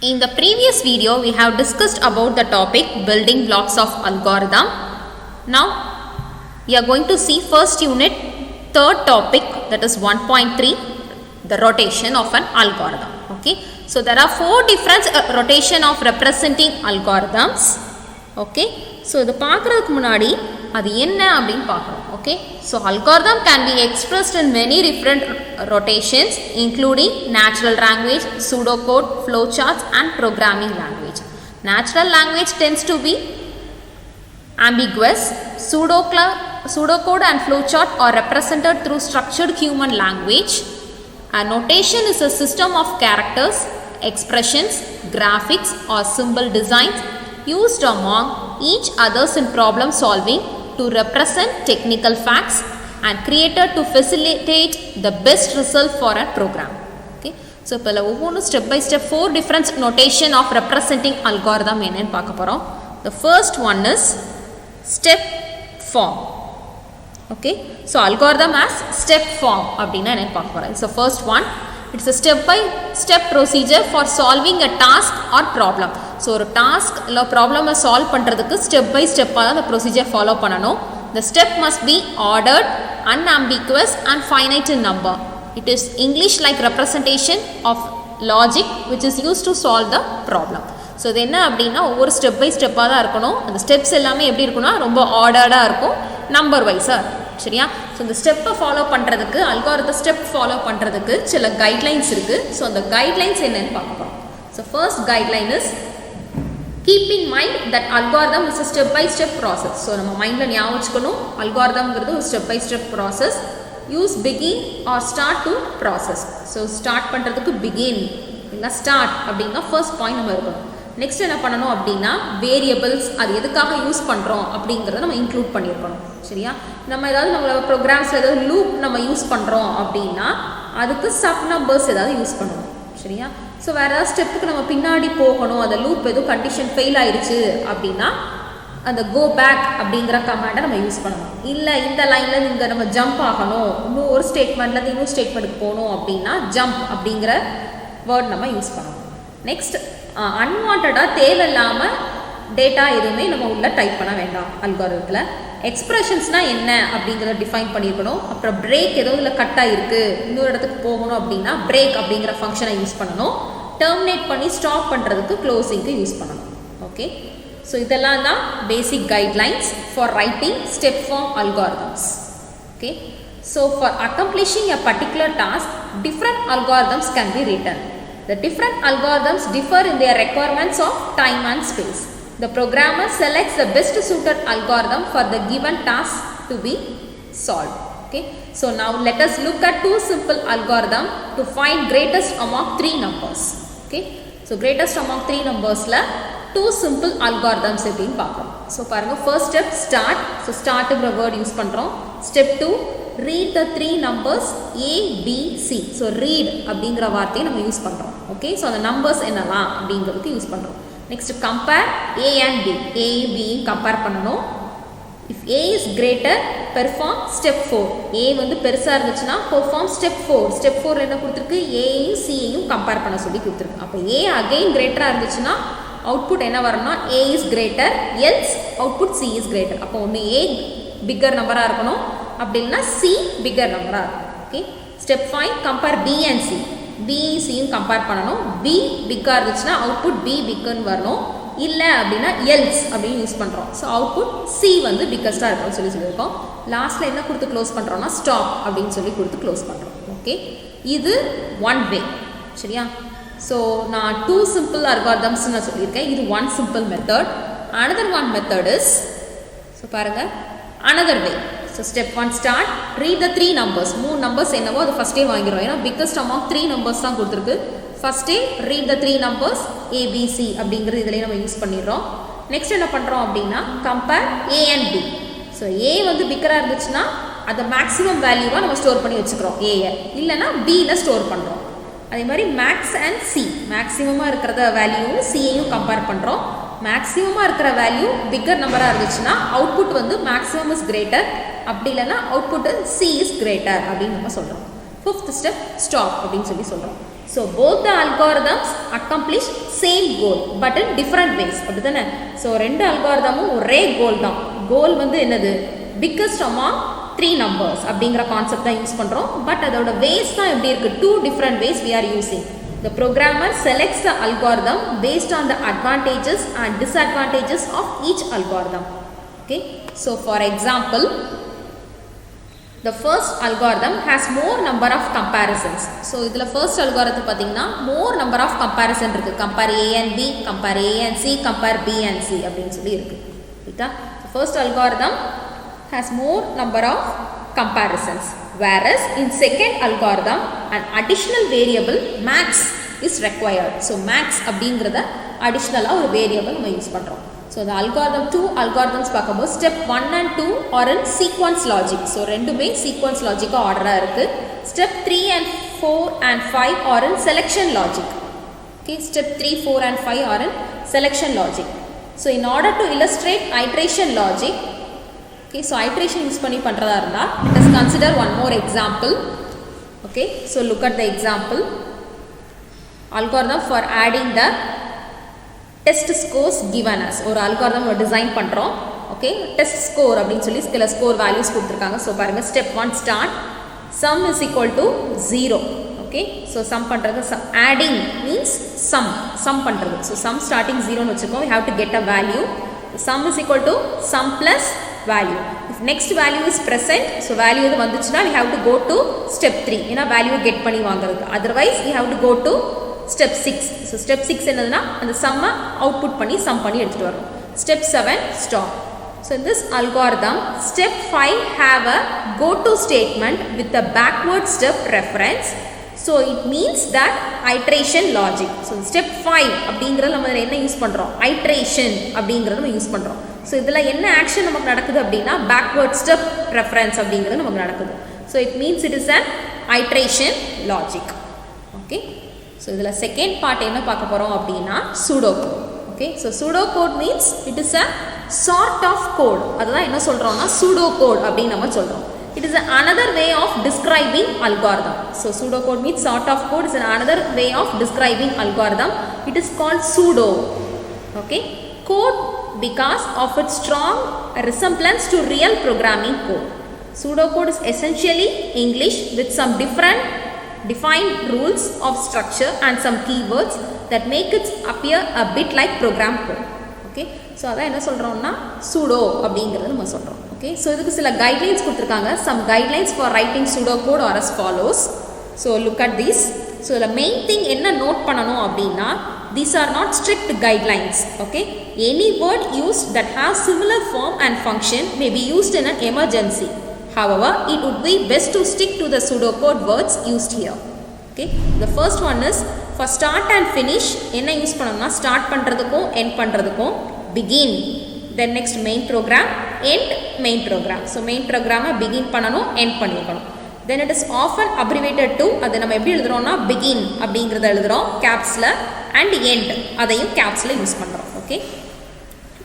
In the previous video, we have discussed about the topic building blocks of algorithm. Now, we are going to see first unit, third topic, that is 1.3, the rotation of an algorithm. Okay, so there are four different rotation of representing algorithms. Okay, so the பார்க்கிறதுக்கு முன்னாடி அது என்ன அப்படினு பார்க்கறோம். Okay, so algorithm can be expressed in many different rotations including natural language, pseudocode, flowcharts and programming language. Natural language tends to be ambiguous. Pseudocode and flowchart are represented through structured human language. A notation is a system of characters, expressions, graphics or symbol designs used among each others in problem solving to represent technical facts and created to facilitate the best result for a program. Okay, so இப்பல ஒவ்வொரு step by step four different notation of representing algorithm என்னன்னு பார்க்க போறோம். The first one is step form. Okay, so algorithm as step form அப்படினா என்னன்னு பார்க்க போறோம். So first one, it's a step by step procedure for solving a task or problem. So ஒரு task இல்ல problem solve பண்றதுக்கு step by step ஆ அந்த procedure follow பண்ணனும். The step must be ordered, unambiguous and finite in number. It is English like representation of logic which is used to solve the problem. So இது என்ன அப்படினா ஒவ்வொரு step by step ஆ தான் இருக்கணும். அந்த steps எல்லாமே எப்படி இருக்கும்னா ரொம்ப ஆர்டர்டா இருக்கும், number wise ஆ. சரியா? So இந்த ஸ்டெப்பை ஃபாலோ பண்றதுக்கு அல்காரிதம் ஸ்டெப் ஃபாலோ பண்றதுக்கு சில கைட்லைன்ஸ் இருக்கு. ஸோ அந்த கைட்லைன்ஸ் என்னன்னு பார்க்க போறோம். So first guideline is keep in mind that algorithm is a step by step process. So நம்ம மைண்டில் ஞாபகம் வச்சுக்கணும், அல்காரிதம்ங்கிறது ஒரு step by step process. Uses begin or start to process. So start பண்ணுறதுக்கு பிகின் இல்லை ஸ்டார்ட் அப்படின்னா ஃபர்ஸ்ட் பாயிண்ட் நம்ம இருக்கணும். நெக்ஸ்ட் என்ன பண்ணணும் அப்படின்னா வேரியபிள்ஸ் அது எதுக்காக யூஸ் பண்ணுறோம் அப்படிங்கிறத நம்ம இன்க்ளூட் பண்ணியிருக்கணும். சரியா? நம்ம ஏதாவது நம்மளோட ப்ரோக்ராம்ஸில் ஏதாவது லூப் நம்ம யூஸ் பண்ணுறோம் அப்படின்னா அதுக்கு சப் நம்பர்ஸ் ஏதாவது யூஸ் பண்ணணும். சரியா? ஸோ வேறு ஏதாவது ஸ்டெப்புக்கு நம்ம பின்னாடி போகணும், அந்த லூப் எதுவும் கண்டிஷன் ஃபெயில் ஆயிடுச்சு அப்படின்னா அந்த கோ பேக் அப்படிங்கிற கமாண்டை நம்ம யூஸ் பண்ணணும். இல்லை இந்த லைனில் இங்கே நம்ம ஜம்ப் ஆகணும், இன்னும் ஒரு ஸ்டேட்மெண்ட்லேருந்து இன்னொரு ஸ்டேட்மெண்ட்டுக்கு போகணும் அப்படின்னா ஜம்ப் அப்படிங்கிற வேர்ட் நம்ம யூஸ் பண்ணணும். நெக்ஸ்ட் அன்வான்டாக தேவையில்லாமல் டேட்டா எதுவுமே நம்ம உள்ள டைப் பண்ண வேண்டாம். அல்காரிதத்தில் எக்ஸ்பிரஷன்ஸ்னால் என்ன அப்படிங்கிறத டிஃபைன் பண்ணியிருக்கணும். அப்புறம் பிரேக் ஏதோ இல்லை கட் ஆகிருக்கு இன்னொரு இடத்துக்கு போகணும் அப்படின்னா பிரேக் அப்படிங்கிற ஃபங்க்ஷனை யூஸ் பண்ணணும். டெர்மினேட் பண்ணி ஸ்டாப் பண்ணுறதுக்கு க்ளோசிங்க்கு யூஸ் பண்ணணும். ஓகே, ஸோ இதெல்லாம் தான் basic guidelines for writing step form algorithms. Okay, so for accomplishing a particular task different algorithms can be written. The different algorithms differ in their requirements of time and space. The programmer selects the best suited algorithm for the given task to be solved. Okay, so now let us look at two simple algorithms to find greatest among three numbers. Okay, so greatest among three numbers la two simple algorithms எப்படின்னு பார்க்கலாம். So பாருங்க, first step start. So start ங்கிற word use பண்றோம். Step 2, read the three numbers A, B, C. So read அப்படிங்கிற வார்த்தையை நம்ம use பண்றோம். Okay, so அந்த numbers என்னலாம் அப்படிங்கிறதுக்கு யூஸ் பண்றோம். Next compare A and B. A, B compare பண்ணணும். If A is greater, perform step 4. A வந்து பெருசா இருந்துச்சுன்னா perform step 4. Step 4 என்ன கொடுத்திருக்கு? A யும் C யும் கம்பேர் பண்ண சொல்லி கொடுத்திருக்கு. அப்ப A again greater இருந்துச்சுன்னா அவுட்புட் என்ன வரணும்னா A is greater, else output C is greater. அப்போ ஒன்று A bigger நம்பரா இருக்கணும், அப்படி இல்லைன்னா C bigger நம்பரா இருக்கும். Okay, step 5 compare B and C. B Cயும் கம்பேர் பண்ணணும். B பிக்கா இருந்துச்சுன்னா அவுட்புட் B பிக்குன்னு வரணும், இல்லை அப்படின்னா else அப்படின்னு யூஸ் பண்ணுறோம். ஸோ அவுட்புட் C வந்து பிக்கஸ்டாக இருக்கும்னு சொல்லியிருக்கோம். லாஸ்ட்டில் என்ன கொடுத்து க்ளோஸ் பண்ணுறோம்னா ஸ்டாப் அப்படின்னு சொல்லி கொடுத்து க்ளோஸ் பண்ணுறோம். ஓகே, இது ஒன் வே. சரியா? ஸோ நான் டூ சிம்பிள் அல்காரிதம்ஸ் நான் சொல்லியிருக்கேன். இது one simple method. Another one method is, so பாருங்கள், another way. So step 1 start, read the three numbers. மூணு நம்பர்ஸ் என்னவோ அது ஃபஸ்ட்டே வாங்கிடுவோம், ஏன்னா பிக்கஸ்ட் among த்ரீ நம்பர்ஸ் தான் கொடுத்துருக்கு. ஃபஸ்ட்டே read the three numbers A, B, C அப்படிங்கிறது இதிலே நம்ம யூஸ் பண்ணிடுறோம். நெக்ஸ்ட் என்ன பண்ணுறோம் அப்படின்னா compare A and B. So A வந்து பிக்கராக இருந்துச்சுன்னா அதை மேக்ஸிமம் வேல்யூவாக நம்ம ஸ்டோர் பண்ணி வச்சுக்கிறோம் Aயை, இல்லைன்னா Bயில் ஸ்டோர் பண்ணுறோம். அதே மாதிரி மேக்ஸ் அண்ட் C, மேக்ஸிமமாக இருக்கிறத வேல்யூவும் Cயையும் கம்பேர் பண்ணுறோம். மேக்ஸிமமாக இருக்கிற வேல்யூ பிக்கர் நம்பராக இருந்துச்சுன்னா அவுட்புட் வந்து மேக்ஸிமம் இஸ் கிரேட்டர், அப்படி இல்லைன்னா அவுட்புட் C இஸ் கிரேட்டர் அப்படின்னு நம்ம சொல்கிறோம். ஃபிஃப்த் ஸ்டெப் ஸ்டாப் அப்படின்னு சொல்லி சொல்கிறோம். So both the algorithms accomplish same goal but in different ways. அப்படிதானே? So ரெண்டு அல்காரிதமும் ஒரே கோல் தான். கோல் வந்து என்னது? biggest among 3 numbers அப்படிங்கிற கான்செப்ட் தான் யூஸ் பண்றோம். பட் அதோட வேஸ் தான் எப்படி இருக்கு? 2 different ways we are using. The programmer selects the algorithm based on the advantages and disadvantages of each algorithm. Okay? So for example, the first algorithm has more number of comparisons. So idhula first algorithm pathina more number of comparison irukku. Compare A and B, compare A and C, compare B and C appdin solli irukku. Right? The first algorithm has more number of comparisons, whereas in second algorithm an additional variable max is required. So max அப்படிங்கறத additional ஒரு variable நம்ம use பண்றோம். So the algorithm 2 algorithms பார்க்கும்போது step 1 and 2 are in sequence logic. So ரெண்டுமே sequence logic ஆர்டரா இருக்கு. Step 3 and 4 and 5 are in selection logic. Okay, step 3, 4 and 5 are in selection logic. So in order to illustrate iteration logic, okay, so iteration use பண்ணி பண்றதா இருந்தா let us consider one more example. Okay, so look at the example. Algorithm for adding the test scores given us. ஒரு algorithm design பண்றோம். Okay, test score அப்படினு சொல்லி சில score values கொடுத்திருக்காங்க. So பாருங்க, step 1 start, sum is equal to 0. Okay, so sum பண்றது, adding means sum பண்றது. So sum starting 0 னு வெச்சுக்கோ, we have to get a value. Sum is equal to sum plus value. If next value is present, so value எது வந்துச்சுனா we have to go to step 3. ஏனா value get பண்ணி வாங்குறதுக்கு. Otherwise we have to go to step 6. So step 6 என்னதுன்னா அந்த sum output பண்ணி sum பண்ணி எடுத்துட்டு வரோம். Step 7 stop. So in this algorithm, step 5 have a go to statement with a backward step reference. So it means that iteration logic. So step 5 அப்படிங்கறது நம்ம என்ன use பண்றோம்? iteration அப்படிங்கறது நம்ம யூஸ் பண்றோம். So இதல என்ன ஆக்ஷன் நமக்கு நடக்குது அப்படினா backward step reference அப்படிங்கறது நமக்கு நடக்குது. So it means it is an iteration logic. Okay? So இதல second part என்ன பார்க்க போறோம் அப்படினா pseudo code. Okay, so pseudo code means it is a sort of code. அதுதான் என்ன சொல்றோம்னா pseudo code அப்படி நம்ம சொல்றோம். It is another way of describing algorithm. So pseudo code means sort of code is another way of describing algorithm. It is called pseudo. Okay, code because of its strong resemblance to real programming code. Pseudo code is essentially English with some different defined rules of structure and some keywords that make it appear a bit like program code. Okay, so அதான் என்ன சொல்றோம்னா pseudo அப்படிங்கறது நம்ம சொல்றோம். Okay, so இதுக்கு சில guidelines கொடுத்திருக்காங்க. Some guidelines for writing pseudo code are as follows. So look at this. So the main thing என்ன நோட் பண்ணனும் அப்படினா, these are not strict guidelines. Okay, any word used that has similar form and function may be used in an emergency. However, it would be best to stick to the pseudocode words used here. Okay, the first one is for start and finish. என்ன use பண்ணனும்னா start பண்றதுக்கும் end பண்றதுக்கும் begin, then next main program, end main program. So main program begin பண்ணனும், end பண்ணிரணும். Then it is often abbreviated to, அது நம்ம எப்படி எழுதுறோம்னா begin அப்படிங்கறத எழுதுறோம் capsல and end அதையும் capsல யூஸ் பண்றோம். Okay,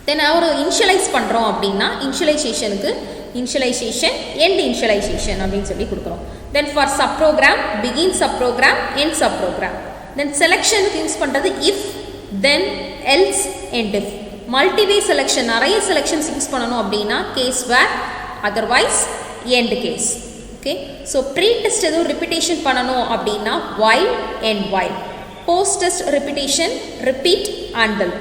then ஒரு initialize பண்றோம் அப்படினா initializationக்கு initialization, end initialization அப்படினு சொல்லி கொடுக்கிறோம். Then for subprogram, begin subprogram, end subprogram. Then selection use பண்றது if, then, else, end if. Multi-way selection, நிறைய selections யூஸ் பண்ணனும் அப்படினா case where, otherwise, end case. Okay, so pre-test எதுவும் repetition பண்ணனும் அப்படினா while, end while. Post-test repetition, repeat, until.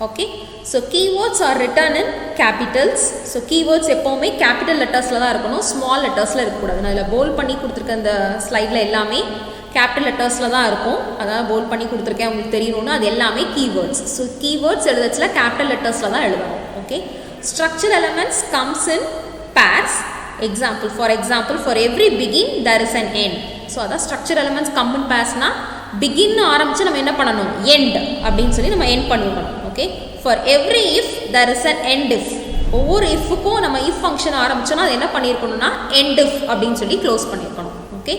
Okay, so keywords are written in capitals. So keywords எப்பவுமே capital lettersல தான் இருக்கணும், small lettersல இருக்க கூடாது. நான் இதுல bold பண்ணி கொடுத்திருக்க இந்த ஸ்லைட்ல எல்லாமே capital lettersல தான் இருக்கும். அதாவது bold பண்ணி கொடுத்திருக்கேன், உங்களுக்கு தெரியணும்னா அது எல்லாமே keywords. So keywords எழுதச்சல capital lettersல தான் எழுதணும். Okay, structure elements comes in pairs. Example, for example, for every begin there is an end. So அத structure elements come in pairs னா begin ஆரம்பிச்சு நம்ம என்ன பண்ணனும், end அப்படினு சொல்லி நம்ம end பண்ணிடணும். Okay, for every if there is an end if. ஒவ்வொரு ifக்கும் நம்ம if function ஆரம்பிச்சோம்னா அது என்ன பண்ணிருக்கணும்னா end if அப்படினு சொல்லி க்ளோஸ் பண்ணிருக்கணும். Okay,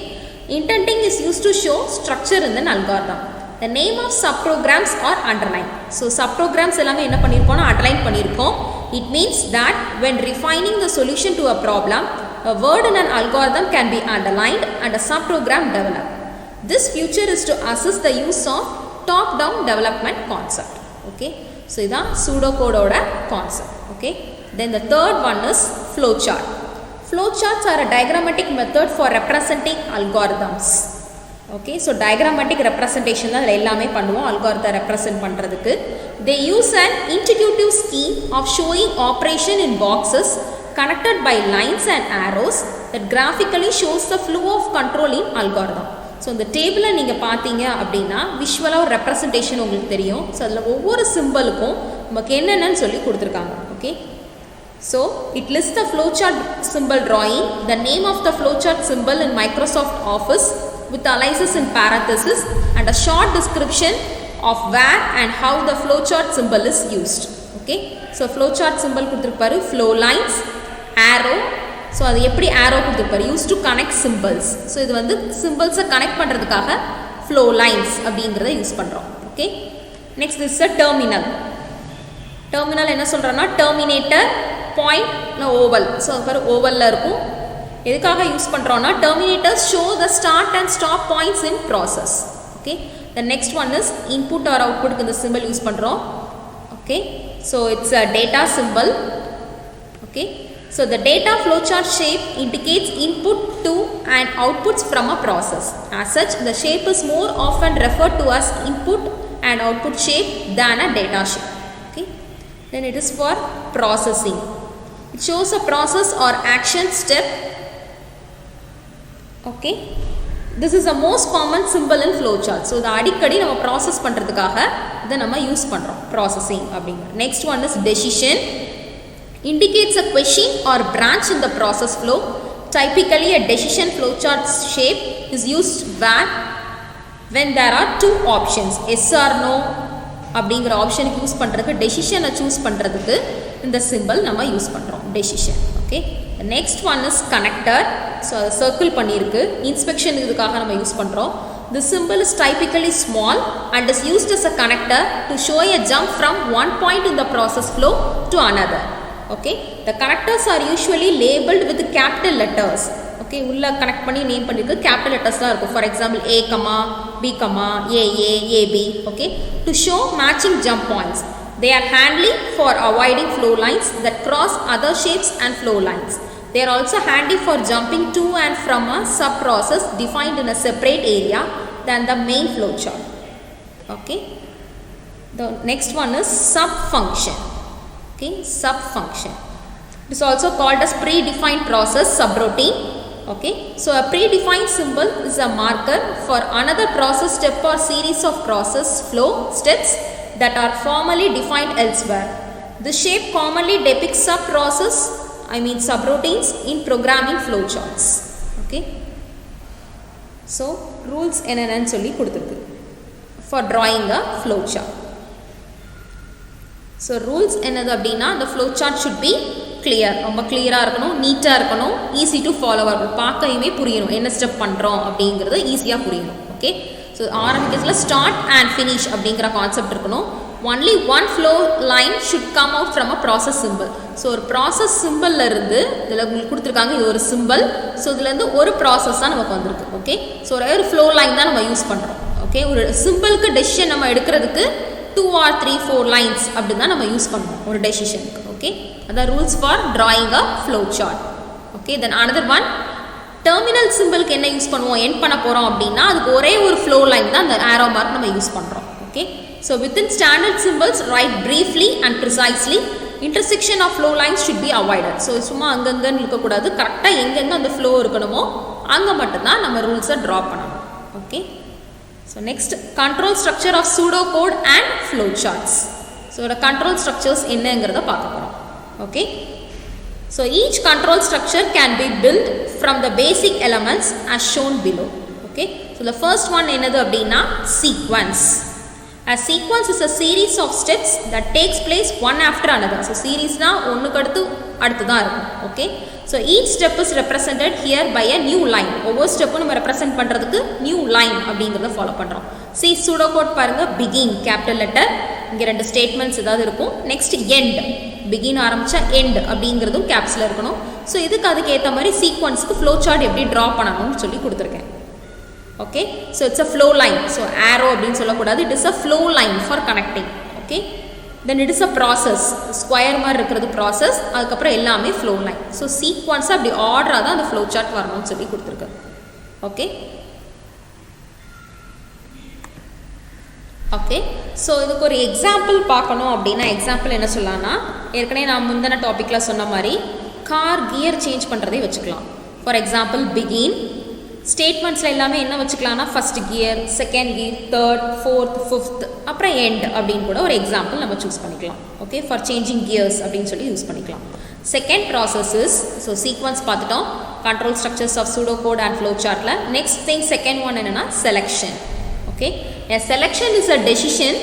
indenting is used to show structure in an algorithm. The name of subprograms are underlined. So subprograms எல்லாமே என்ன பண்ணிருக்கோம்னா underline பண்ணிருக்கோம். It means that when refining the solution to a problem, a word in an algorithm can be underlined and a subprogram developed. This feature is to assist the use of top-down development concept. Okay, so this is pseudocode concept. Okay, then the third one is flowchart. Flowcharts are a diagrammatic method for representing algorithms. Okay, so diagrammatic representation la ellame pannuvom algorithm represent pandradhukku. They use an intuitive scheme of showing operation in boxes connected by lines and arrows that graphically shows the flow of control in algorithm. So இந்த டேபிளை நீங்கள் பார்த்தீங்க அப்படின்னா விஷுவலாக ஒரு representation உங்களுக்கு தெரியும். So அதில் ஒவ்வொரு சிம்பிளுக்கும் நமக்கு என்னென்னு சொல்லி கொடுத்துருக்காங்க. Okay, so it list the flowchart symbol drawing, the name of the flowchart symbol in Microsoft Office with analysis in parenthesis and a short description of where and how the flowchart symbol is used. Okay, so flowchart symbol கொடுத்துருப்பாரு, flow lines, arrow. So அது எப்படி arrow கொடுத்துருப்பாரு, use to connect symbols. So இது வந்து சிம்பிள்ஸை connect பண்ணுறதுக்காக flow lines அப்படிங்கிறத use பண்ணுறோம். Okay, next is a terminal. Terminal என்ன சொல்கிறோன்னா டெர்மினேட்டர் பாயிண்ட் இல்லை ஓவல். ஸோ அது ஓவலில் இருக்கும். எதுக்காக யூஸ் பண்ணுறோன்னா terminators show the start and stop points in process. Okay, the next one is input or அவுட்புட்டுக்கு இந்த சிம்பிள் யூஸ் பண்ணுறோம். Okay, so it's a data simple. Okay, so the data flowchart shape indicates input to and outputs from a process. As such, the shape is more often referred to as input and output shape than a data shape. Okay, then it is for processing. It shows a process or action step. Okay, this is the most common symbol in flowchart. So the அடிக்கடி நம்ம process பண்றதுக்காக இதை நம்ம use பண்றோம், processing அப்படிங்க. Next one is decision. Indicates a question or branch in the process flow. Typically, a decision flowchart shape is used when there are two options, yes or no. அப்படிங்கிற ஆப்ஷனுக்கு use பண்ணுறதுக்கு டெசிஷனை choose பண்ணுறதுக்கு இந்த simple நம்ம use பண்ணுறோம், decision. Okay, next one is connector. So அதை circle பண்ணியிருக்கு, inspection இதுக்காக நம்ம யூஸ் பண்ணுறோம். The symbol is typically small and is used as a connector to show a jump from one point in the process flow to another. Okay, the connectors are usually labeled with capital letters. Okay, உள்ள connect பண்ணி name பண்ணிருக்கு capital letters தான் இருக்கும். For example, A, B, AA, AB. Okay, to show matching jump points. They are handy for avoiding flow lines that cross other shapes and flow lines. They are also handy for jumping to and from a sub-process defined in a separate area than the main flowchart. Okay, the next one is sub-function. Okay, sub-function. It is also called as predefined process subroutine. Okay, so a predefined symbol is a marker for another process step or series of process flow steps that are formally defined elsewhere. This shape commonly depicts sub-process, subroutines in programming flowcharts. Okay, so rules என்னன்னு சொல்லி கொடுத்திருக்கு for drawing a flowchart. So rules என்னது அப்படின்னா the flowchart should be clear, ரொம்ப கிளியராக இருக்கணும், நீட்டாக இருக்கணும், ஈஸி டு ஃபாலோவாக இருக்கணும், பார்க்கவே புரியணும் என்ன ஸ்டெப் பண்ணுறோம் அப்படிங்கிறது ஈஸியாக புரியணும். ஓகே, ஸோ ஆரம்பிக்கிறதுல ஸ்டார்ட் அண்ட் ஃபினிஷ் அப்படிங்கிற கான்செப்ட் இருக்கணும். Only one flow line should come out from a process symbol. So ஒரு ப்ராசஸ் சிம்பிளில் இருந்து இதில் உங்களுக்கு கொடுத்துருக்காங்க, இது ஒரு சிம்பிள். ஸோ இதுலேருந்து ஒரு ப்ராசஸ் தான் நமக்கு வந்திருக்கு. ஓகே, ஸோ ஒரு ஃப்ளோ லைன் தான் நம்ம யூஸ் பண்ணுறோம். ஓகே, ஒரு சிம்பிளுக்கு டெசிஷன் நம்ம எடுக்கிறதுக்கு 2 or 3, 4 lines அப்படின்னு தான் நம்ம யூஸ் பண்ணுவோம் ஒரு டெசிஷனுக்கு. ஓகே, அதான் rules for drawing a flow chart. Okay, then another one, terminal சிம்பிளுக்கு என்ன யூஸ் பண்ணுவோம், எண்ட் பண்ண போகிறோம் அப்படின்னா அதுக்கு ஒரே ஒரு ஃப்ளோ லைன் தான் அந்த ஆரோ மார்க் நம்ம யூஸ் பண்ணுறோம். Okay, so within standard symbols right briefly and precisely. Intersection of flow lines should be avoided. So சும்மா அங்கங்கன்னு இருக்கக்கூடாது, கரெக்டாக எங்கெங்கே அந்த ஃப்ளோ இருக்கணுமோ அங்கே மட்டும்தான் நம்ம ரூல்ஸை ட்ரா பண்ணணும். Okay, so next, control structure of pseudocode and flowcharts. So the control structures என்னங்கிறத பார்க்க போகிறோம். Okay, so each control structure can be built from the basic elements as shown below. Okay, so the first one என்னது அப்படின்னா sequence. A sequence is a series of steps that takes place one after another. So series na ஒண்ணுக்கு அடுத்து தான் இருக்கும். Okay, so each step is represented here by a new line. ஒவ்வொரு ஸ்டெப்பும் நம்ம represent பண்றதுக்கு new line அப்படிங்கறத follow பண்றோம். See pseudocode பாருங்க, begin capital letter, இங்க ரெண்டு ஸ்டேட்மெண்ட்ஸ் ஏதாவது இருக்கும். நெக்ஸ்ட் end, begin ஆரம்பிச்சா end அப்படிங்கிறதும் கேப்ஸ்ல இருக்கணும். ஸோ இதுக்கு அதுக்கு ஏற்ற மாதிரி சீக்வன்ஸ்க்கு ஃப்ளோ சார்ட் எப்படி ட்ரா பண்ணணும்னு சொல்லி கொடுத்துருக்கேன். okay. So it's a flow line, so arrow அப்படினு சொல்லக்கூடாது, it is a flow line for connecting, okay. Then it is a process, square மாதிரி இருக்கிறது process, அதுக்கப்புறம் எல்லாமே flow line. So sequence அப்படி ஆர்டராக தான் அந்த flow chart வரணும்னு சொல்லி கொடுத்துருக்கு, okay. ஓகே, ஸோ இதுக்கு ஒரு எக்ஸாம்பிள் பார்க்கணும் அப்படின்னா எக்ஸாம்பிள் என்ன சொல்லலாம்னா, ஏற்கனவே நான் முந்தின டாப்பிக்கில் சொன்ன மாதிரி கார் கியர் சேஞ்ச் பண்ணுறதே வச்சுக்கலாம். ஃபார் எக்ஸாம்பிள் பிகின், ஸ்டேட்மெண்ட்ஸில் எல்லாமே என்ன வச்சுக்கலாம்னா first gear, second gear, third, fourth, fifth, அப்புறம் எண்ட் அப்படின்னு கூட ஒரு எக்ஸாம்பிள் நம்ம சூஸ் பண்ணிக்கலாம். ஓகே, ஃபார் சேஞ்சிங் கியர்ஸ் அப்படின்னு சொல்லி யூஸ் பண்ணிக்கலாம். செகண்ட் ப்ராசஸஸ், ஸோ சீக்வன்ஸ் பார்த்துட்டோம், control structures of pseudo code and flow சார்ட்டில். நெக்ஸ்ட் திங் செகண்ட் ஒன் என்னென்னா selection. Okay, a selection is a decision.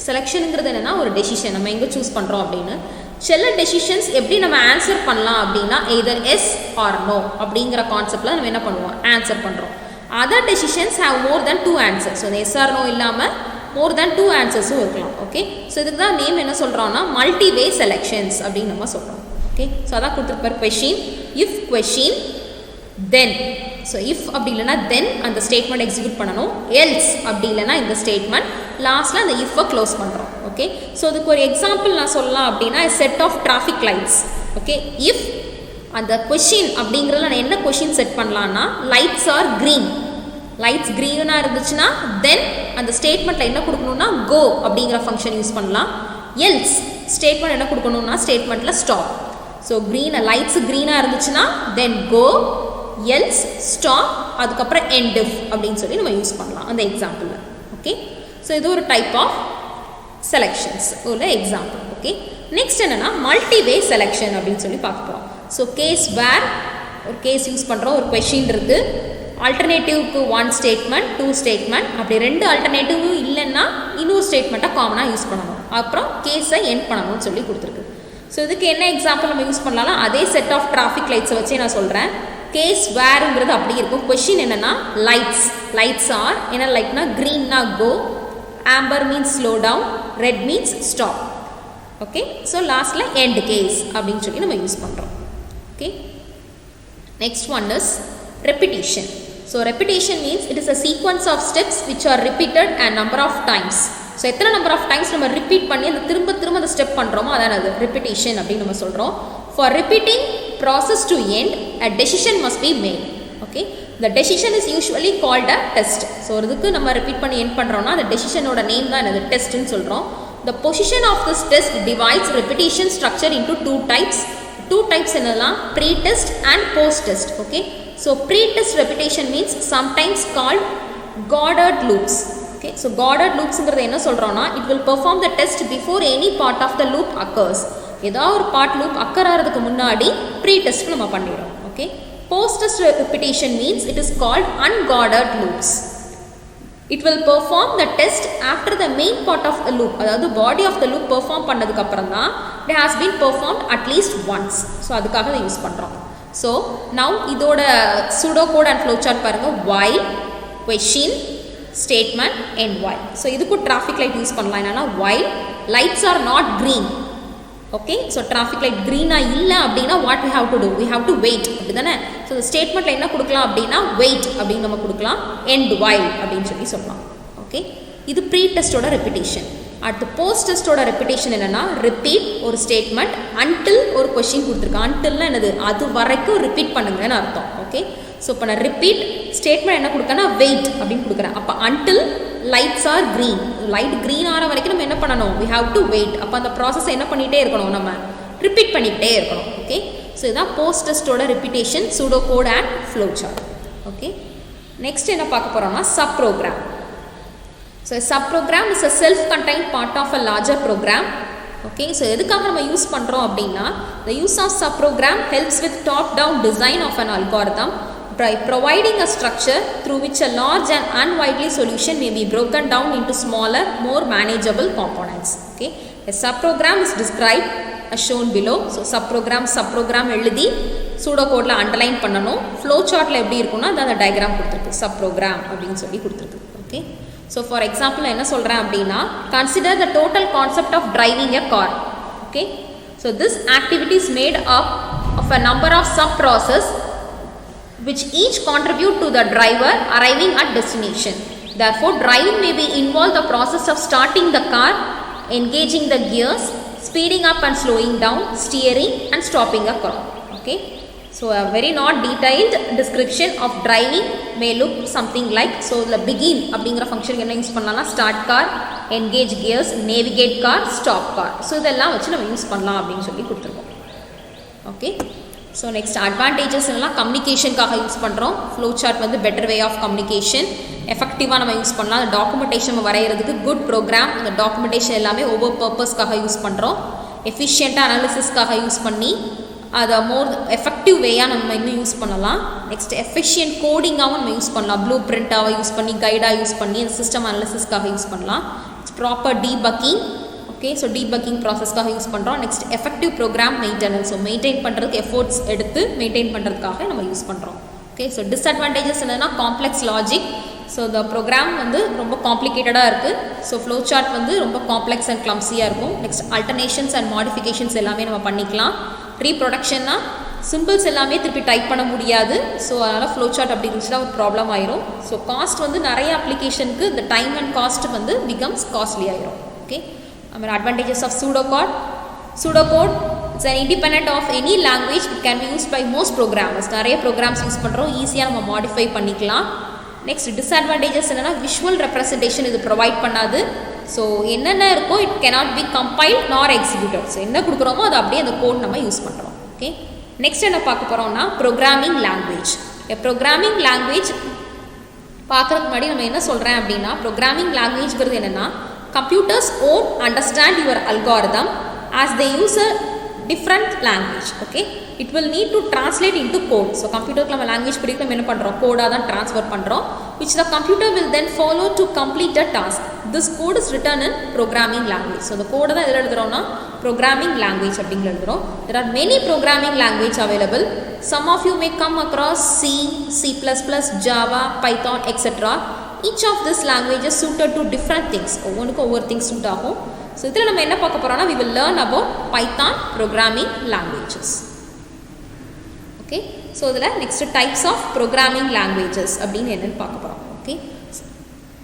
செலெக்ஷனுங்கிறது என்னென்னா ஒரு டெசிஷன், நம்ம எங்கே சூஸ் பண்ணுறோம் அப்படின்னு. சில டெசிஷன்ஸ் எப்படி நம்ம ஆன்சர் பண்ணலாம் அப்படின்னா எய்தர் எஸ் ஆர் நோ அப்படிங்கிற கான்செப்டில் நம்ம என்ன பண்ணுவோம், ஆன்சர் பண்ணுறோம். Other decisions have more than 2 answers. So yes or no இல்லாமல் மோர் தென் 2 ஆன்சர்ஸும் இருக்கலாம். ஓகே, ஸோ இதுக்கு தான் நேம் என்ன சொல்கிறோம்னா மல்டிவே செலெக்ஷன்ஸ் அப்படின்னு நம்ம சொல்கிறோம். ஓகே, ஸோ அதான் கொடுத்துருப்பார் question, if question then. So if அப்படி இல்லைனா தென் அந்த ஸ்டேட்மெண்ட் எக்ஸிக்யூட் பண்ணணும், எல்ஸ் அப்படி இல்லைனா இந்த ஸ்டேட்மெண்ட், லாஸ்ட்டில் அந்த இஃப்பை க்ளோஸ் பண்ணுறோம். ஓகே, ஸோ அதுக்கு ஒரு எக்ஸாம்பிள் நான் சொல்லலாம் அப்படின்னா set of traffic lights. Okay, if அந்த கொஷின் அப்படிங்கிறதுல நான் என்ன கொஷின் செட் பண்ணலான்னா லைட்ஸ் ஆர் க்ரீன், லைட்ஸ் க்ரீனாக இருந்துச்சுன்னா தென் அந்த ஸ்டேட்மெண்ட்டில் என்ன கொடுக்கணும்னா கோ அப்படிங்கிற ஃபங்க்ஷன் யூஸ் பண்ணலாம். எல்ஸ் ஸ்டேட்மெண்ட் என்ன கொடுக்கணும்னா ஸ்டேட்மெண்ட்டில் ஸ்டாப். ஸோ க்ரீன் லைட்ஸ் க்ரீனாக இருந்துச்சுன்னா தென் கோ, எல்ஸ் ஸ்டாப், அதுக்கப்புறம் எண்ட் இஃப் அப்படின்னு சொல்லி நம்ம யூஸ் பண்ணலாம் அந்த எக்ஸாம்பிளில். ஓகே, ஸோ இது ஒரு டைப் ஆஃப் செலெக்ஷன்ஸ் உள்ள எக்ஸாம்பிள். ஓகே, நெக்ஸ்ட் என்னென்னா மல்டிவே செலெக்ஷன் அப்படின்னு சொல்லி பார்க்க போகிறோம். ஸோ கேஸ் வேர் ஒரு கேஸ் யூஸ் பண்ணுறோம், ஒரு கொஷின் இருக்குது, ஆல்டர்னேட்டிவ்க்கு 1 ஸ்டேட்மெண்ட் 2 ஸ்டேட்மெண்ட், அப்படி 2 ஆல்டர்னேட்டிவும் இல்லைன்னா இன்னொரு ஸ்டேட்மெண்ட்டாக காமனாக யூஸ் பண்ணணும், அப்புறம் கேஸை எண்ட் பண்ணணும்னு சொல்லி கொடுத்துருக்கு. ஸோ இதுக்கு என்ன எக்ஸாம்பிள் நம்ம யூஸ் பண்ணலாம்னா அதே செட் ஆஃப் டிராஃபிக் லைட்ஸை வச்சே நான் சொல்கிறேன். கேஸ் வேறுங்கிறது அப்படி இருக்கும். கொஷின் என்னென்னா லைட்ஸ், லைட்ஸ் ஆர் என்ன லைட்னா க்ரீன்னா go, amber means slow down, red means stop. Okay, so லாஸ்ட்டில் எண்ட் கேஸ் அப்படின்னு சொல்லி நம்ம யூஸ் பண்ணுறோம். Okay, next one is repetition. So repetition means it is a sequence of steps which are repeated and number of times. So எத்தனை number of times நம்ம repeat பண்ணி அந்த திரும்ப திரும்ப அந்த ஸ்டெப் பண்ணுறோமோ அதான் அது ரெப்பிட்டேஷன் அப்படின்னு நம்ம சொல்கிறோம். For repeating process to end, a decision must be made. Okay, the decision is usually called a test. So இதுக்கு நம்ம repeat பண்ணி end பண்ணுறோம்னா அந்த decisionோட name தான் என்னது testன்னு சொல்கிறோம். The position of this test divides repetition structure into 2 types. 2 types என்னெல்லாம் pre-test and post-test. Okay, so pre-test repetition means sometimes called guarded loops. Okay, so guarded loopsங்கிறது என்ன சொல்கிறோம்னா it will perform the test before any part of the loop occurs. ஏதாவது ஒரு part loop occur ஆகிறதுக்கு முன்னாடி pre test நம்ம பண்ணிடுறோம். Okay, post test repetition means it is called unguarded loops. It will perform the test after the main part of the loop, அதாவது body of the loop perform பண்ணதுக்கு அப்புறம் தான் it has been performed at least once. So அதுக்காக இதை use பண்ணுறோம். So now இதோட pseudo code and flow chart பாருங்கள், while, question, statement and while. So இதுக்கு டிராஃபிக் லைட் யூஸ் பண்ணலாம். என்னன்னா while lights are not green. Okay, so traffic light க்ரீனாக இல்லை அப்படின்னா what we have to do, we have to wait அப்படி தானே. So இந்த ஸ்டேட்மெண்ட்டில் என்ன கொடுக்கலாம் அப்படின்னா வெயிட் அப்படின்னு நம்ம கொடுக்கலாம், எண்ட் வைல் அப்படின்னு சொல்லி சொல்லலாம். ஓகே, இது ப்ரீ டெஸ்ட்டோட ரெப்பிட்டேஷன். அடுத்து போஸ்ட் டெஸ்ட்டோட ரெப்பிட்டேஷன் என்னென்னா ரிப்பீட் ஒரு ஸ்டேட்மெண்ட் அன்டில் ஒரு கொஷின் கொடுத்துருக்கேன். அன்டில்னா என்னது, அது வரைக்கும் ரிப்பீட் பண்ணுங்கன்னு அர்த்தம். ஓகே, ஸோ இப்போ நான் ரிப்பீட் ஸ்டேட்மெண்ட் என்ன கொடுக்கேன்னா வெயிட் அப்படின்னு கொடுக்குறேன். அப்போ until lights are green, light green ஆகிற வரைக்கும் நம்ம என்ன பண்ணணும், வி ஹாவ் டு வெயிட். அப்போ அந்த ப்ராசஸ் என்ன பண்ணிகிட்டே இருக்கணும், நம்ம ரிப்பீட் பண்ணிக்கிட்டே இருக்கணும். ஓகே, ஸோ இதுதான் போஸ்ட் டெஸ்ட்டோட repetition, pseudo code and flow chart. Okay, next என்ன பார்க்க போகிறோம்னா sub program. So sub program is a self contained part of a larger program. Okay, so எதுக்காக நம்ம யூஸ் பண்ணுறோம் அப்படின்னா the use of sub program helps with top down design of an algorithm by providing a structure through which a large and unwieldy solution may be broken down into smaller, more manageable components. Okay, a subprogram is described as shown below. So subprogram எழுதி pseudo code ல underline பண்ணனும். flow chart ல எப்படி இருக்கும்னா அந்த diagram கொடுத்திருக்கு, subprogram அப்படினு சொல்லி கொடுத்திருக்கு. Okay, so for example நான் என்ன சொல்றேன் அப்படினா consider the total concept of driving a car. Okay, so this activity is made up of a number of sub process which each contribute to the driver arriving at destination. Therefore, driving may be involved the process of starting the car, engaging the gears, speeding up and slowing down, steering and stopping a car. Okay. So, a very not detailed description of driving may look something like, so the begin அப்படிங்கிற function என்ன use பண்ணலாம்னா start car, engage gears, navigate car, stop car. So, இதெல்லாம் வச்சு நம்ம use பண்ணலாம் அப்படின்னு சொல்லி கொடுத்துருக்கோம். Okay. So, next advantages எல்லாம் communicationக்காக யூஸ் பண்ணுறோம். flowchart வந்து better way of communication. எஃபெக்டிவாக நம்ம யூஸ் பண்ணலாம். டாக்குமெண்டேஷன் நம்ம வரைகிறதுக்கு குட் ப்ரோக்ராம். அந்த டாக்குமெண்டேஷன் எல்லாமே ஒவ்வொரு பர்பஸ்க்காக யூஸ் பண்ணுறோம். எஃபிஷியண்ட்டாக அனாலிசிஸ்க்காக யூஸ் பண்ணி அதை மோர் எஃபெக்டிவ் வேயாக நம்ம இன்னும் யூஸ் பண்ணலாம். நெக்ஸ்ட் எஃபிஷியன்ட் கோடிங்காகவும் நம்ம யூஸ் பண்ணலாம். ப்ளூ பிரிண்ட்டாக யூஸ் பண்ணி கைடாக யூஸ் பண்ணி அந்த சிஸ்டம் அனாலிசிஸ்க்காக யூஸ் பண்ணலாம். Proper debugging. Okay, so debugging ப்ராசஸ்க்காக யூஸ் பண்ணுறோம். Next effective program maintenance. So maintain பண்ணுறதுக்கு எஃபோர்ட்ஸ் எடுத்து மெயின்டைன் பண்ணுறதுக்காக நம்ம யூஸ் பண்ணுறோம். ஓகே, ஸோ டிஸ்அட்வான்டேஜஸ் என்னன்னா காம்ப்ளெக்ஸ் லாஜிக். ஸோ இந்த ப்ரோக்ராம் வந்து ரொம்ப காம்ப்ளிகேட்டடாக இருக்குது. ஸோ ஃப்ளோ சார்ட் வந்து ரொம்ப காம்ப்ளெக்ஸ் அண்ட் கிளம்ஸியாக இருக்கும். நெக்ஸ்ட் ஆல்டர்னேஷன்ஸ் அண்ட் மாடிஃபிகேஷன்ஸ் எல்லாமே நம்ம பண்ணிக்கலாம். ரீப்ரொடக்ஷன்னா சிம்பிள்ஸ் எல்லாமே திருப்பி டைப் பண்ண முடியாது. ஸோ அதனால் ஃப்ளோ சார்ட் அப்படி இருந்துச்சுன்னா ஒரு ப்ராப்ளம் ஆயிரும். ஸோ காஸ்ட் வந்து நிறைய அப்ளிகேஷனுக்கு இந்த டைம் அண்ட் காஸ்ட் வந்து பிகம்ஸ் காஸ்ட்லி ஆயிரும். ஓகே, அப்புறம் advantages of pseudocode. pseudocode it's an independent of any language. It can be used by most programmers. நிறைய ப்ரோக்ராம்ஸ் யூஸ் பண்ணுறோம், ஈஸியாக நம்ம மாடிஃபை பண்ணிக்கலாம். நெக்ஸ்ட் டிஸ்அட்வான்டேஜஸ் என்னென்னா விஷுவல் ரெப்ரசன்டேஷன் இது ப்ரொவைட் பண்ணாது. ஸோ என்னென்ன இருக்கோ இட் கேனாட் பி கம்பைல்ட் நார் எக்ஸிக்யூட்டட். ஸோ என்ன கொடுக்குறோமோ அது அப்படியே அந்த கோட் நம்ம யூஸ் பண்ணுறோம். ஓகே, நெக்ஸ்ட் என்ன பார்க்க போகிறோம்னா ப்ரோக்ராமிங் லாங்குவேஜ். ப்ரோக்ராமிங் லாங்குவேஜ் பார்க்குறதுக்கு முன்னாடி நம்ம என்ன சொல்கிறேன் அப்படின்னா, ப்ரோக்ராமிங் லாங்குவேஜ்ங்கிறது என்னென்னா computers own understand your algorithm as they use a different language. Okay, it will need to translate into code. So computer நம்ம language படிக்க நம்ம என்ன பண்றோம், கோடா தான் ட்ரான்ஸ்ஃபர் பண்றோம், which the computer will then follow to complete the task. This code is written in programming language. So the code தான் எதுல எழுதுறோம்னா programming language அப்படிங்க எழுதுறோம். There are many programming language available. Some of you may come across C, C++, Java, Python, etc. Each of these languages suited to different things. ஒவ்வொன்றுக்கும் ஒவ்வொரு things suit ஆகும். So இதில் நம்ம என்ன பார்க்க போகிறோம்னா we will learn about Python programming languages. Okay, so இதில் next types of programming languages அப்படின்னு என்னென்னு பார்க்க போகிறோம். ஓகே,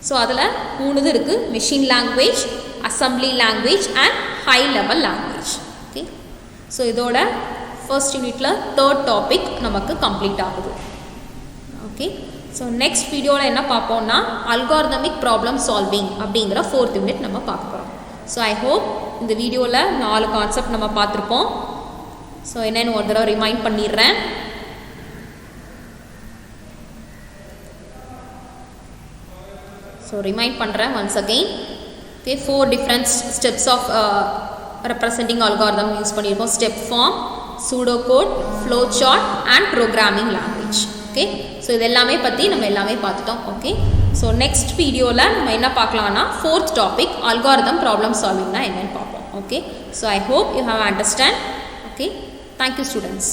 ஸோ அதில் 3 இது இருக்குது: machine language, assembly language and high level language. Okay, so இதோட ஃபர்ஸ்ட் யூனிட்டில் 3rd டாபிக் நமக்கு கம்ப்ளீட் ஆகுது. ஓகே, ஸோ நெக்ஸ்ட் வீடியோவில் என்ன பார்ப்போம்னா அல்காரிதமிக் ப்ராப்ளம் சால்விங் அப்படிங்கிற 4th யூனிட் நம்ம பார்க்க போகிறோம். ஸோ ஐ ஹோப் இந்த வீடியோவில் 4 கான்செப்ட் நம்ம பார்த்துருப்போம். ஸோ என்னென்னு ஒரு தடவை ரிமைண்ட் பண்ணிடுறேன். ஸோ ரிமைண்ட் பண்ணுறேன் once again. Okay, 4 different steps of representing algorithm use பண்ணியிருக்கோம். Step form, pseudocode, flowchart and programming language. Okay, so இது எல்லாமே பற்றி நம்ம எல்லாமே பார்த்துட்டோம். ஓகே, ஸோ நெக்ஸ்ட் வீடியோவில் நம்ம என்ன பார்க்கலாம்னா 4th டாபிக் அல்காரிதம் ப்ராப்ளம் சால்விங்னா என்னென்னு பார்ப்போம். Okay, so I hope you have understand. Okay, thank you students.